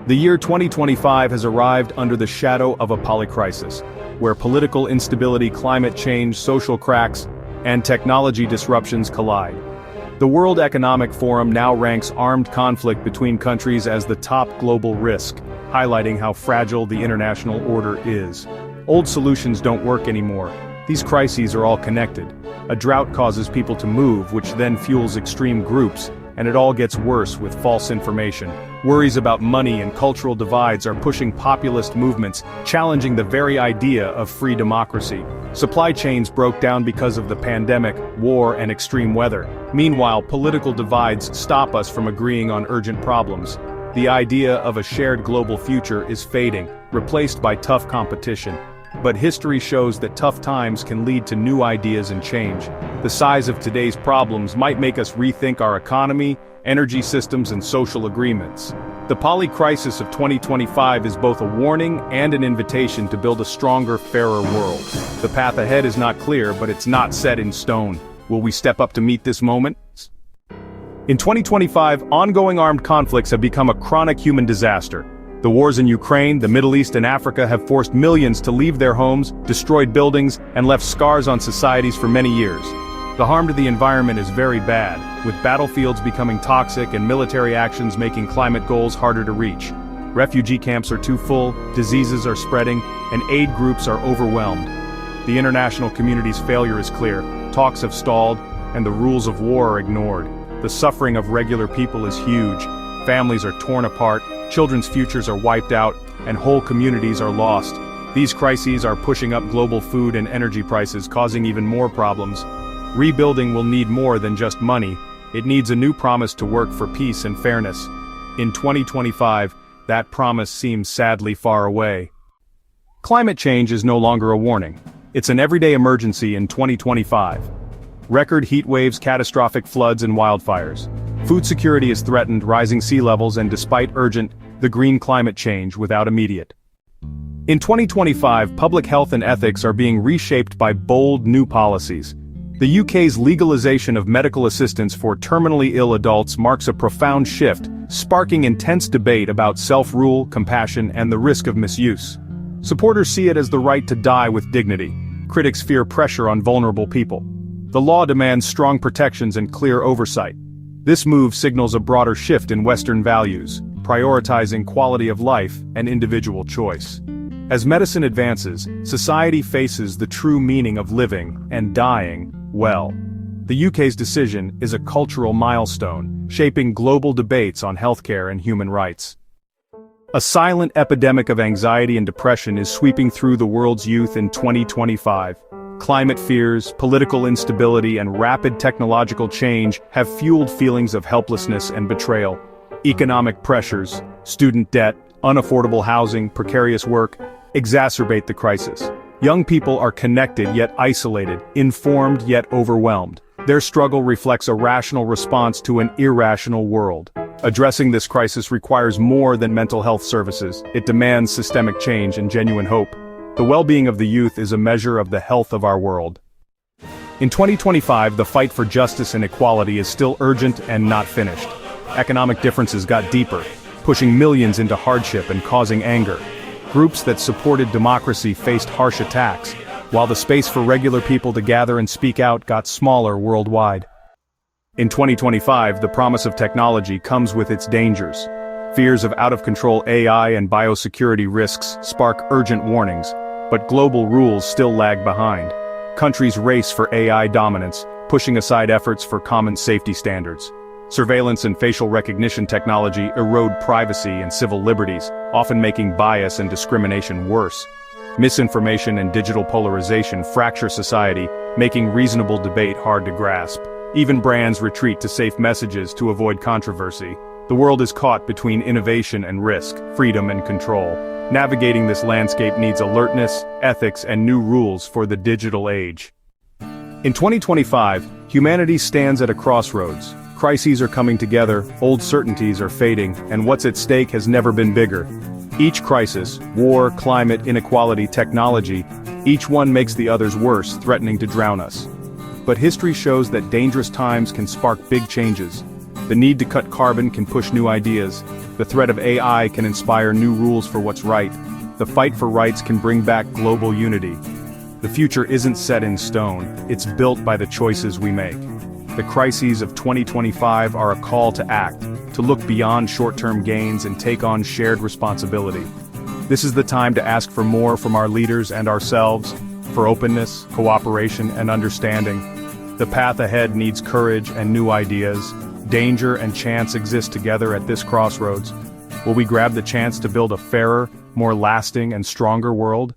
The year 2025 has arrived under the shadow of a polycrisis, where political instability, climate change, social cracks, and technology disruptions collide. The World Economic Forum now ranks armed conflict between countries as the top global risk, highlighting how fragile the international order is. Old solutions don't work anymore. These crises are all connected. A drought causes people to move, which then fuels extreme groups, and it all gets worse with false information. Worries about money and cultural divides are pushing populist movements, challenging the very idea of free democracy. Supply chains broke down because of the pandemic, war, and extreme weather. Meanwhile, political divides stop us from agreeing on urgent problems. The idea of a shared global future is fading, replaced by tough competition. But history shows that tough times can lead to new ideas and change. The size of today's problems might make us rethink our economy, energy systems, and social agreements. The polycrisis of 2025 is both a warning and an invitation to build a stronger, fairer world. The path ahead is not clear, but it's not set in stone. Will we step up to meet this moment? In 2025, ongoing armed conflicts have become a chronic human disaster. The wars in Ukraine, the Middle East, and Africa have forced millions to leave their homes, destroyed buildings, and left scars on societies for many years. The harm to the environment is very bad, with battlefields becoming toxic and military actions making climate goals harder to reach. Refugee camps are too full, diseases are spreading, and aid groups are overwhelmed. The international community's failure is clear. Talks have stalled, and the rules of war are ignored. The suffering of regular people is huge. Families are torn apart, children's futures are wiped out, and whole communities are lost. These crises are pushing up global food and energy prices, causing even more problems. Rebuilding will need more than just money. It needs a new promise to work for peace and fairness. In 2025, that promise seems sadly far away. Climate change is no longer a warning. It's an everyday emergency in 2025. Record heat waves, catastrophic floods, and wildfires. Food security is threatened, rising sea levels, and despite urgent, the green climate change without immediate. In 2025, public health and ethics are being reshaped by bold new policies. The UK's legalization of medical assistance for terminally ill adults marks a profound shift, sparking intense debate about self-rule, compassion, and the risk of misuse. Supporters see it as the right to die with dignity. Critics fear pressure on vulnerable people. The law demands strong protections and clear oversight. This move signals a broader shift in Western values, prioritizing quality of life and individual choice. As medicine advances, society faces the true meaning of living and dying well. The UK's decision is a cultural milestone, shaping global debates on healthcare and human rights. A silent epidemic of anxiety and depression is sweeping through the world's youth in 2025. Climate fears, political instability, and rapid technological change have fueled feelings of helplessness and betrayal. Economic pressures, student debt, unaffordable housing, precarious work, exacerbate the crisis. Young people are connected yet isolated, informed yet overwhelmed. Their struggle reflects a rational response to an irrational world. Addressing this crisis requires more than mental health services. It demands systemic change and genuine hope. The well-being of the youth is a measure of the health of our world. In 2025, the fight for justice and equality is still urgent and not finished. Economic differences got deeper, pushing millions into hardship and causing anger. Groups that supported democracy faced harsh attacks, while the space for regular people to gather and speak out got smaller worldwide. In 2025, the promise of technology comes with its dangers. Fears of out-of-control AI and biosecurity risks spark urgent warnings, but global rules still lag behind. Countries race for AI dominance, pushing aside efforts for common safety standards. Surveillance and facial recognition technology erode privacy and civil liberties, often making bias and discrimination worse. Misinformation and digital polarization fracture society, making reasonable debate hard to grasp. Even brands retreat to safe messages to avoid controversy. The world is caught between innovation and risk, freedom and control. Navigating this landscape needs alertness, ethics, and new rules for the digital age. In 2025, humanity stands at a crossroads. Crises are coming together, old certainties are fading, and what's at stake has never been bigger. Each crisis, war, climate, inequality, technology, each one makes the others worse, threatening to drown us. But history shows that dangerous times can spark big changes. The need to cut carbon can push new ideas. The threat of AI can inspire new rules for what's right. The fight for rights can bring back global unity. The future isn't set in stone, it's built by the choices we make. The crises of 2025 are a call to act, to look beyond short-term gains and take on shared responsibility. This is the time to ask for more from our leaders and ourselves, for openness, cooperation, and understanding. The path ahead needs courage and new ideas. Danger and chance exist together at this crossroads. Will we grab the chance to build a fairer, more lasting, and stronger world?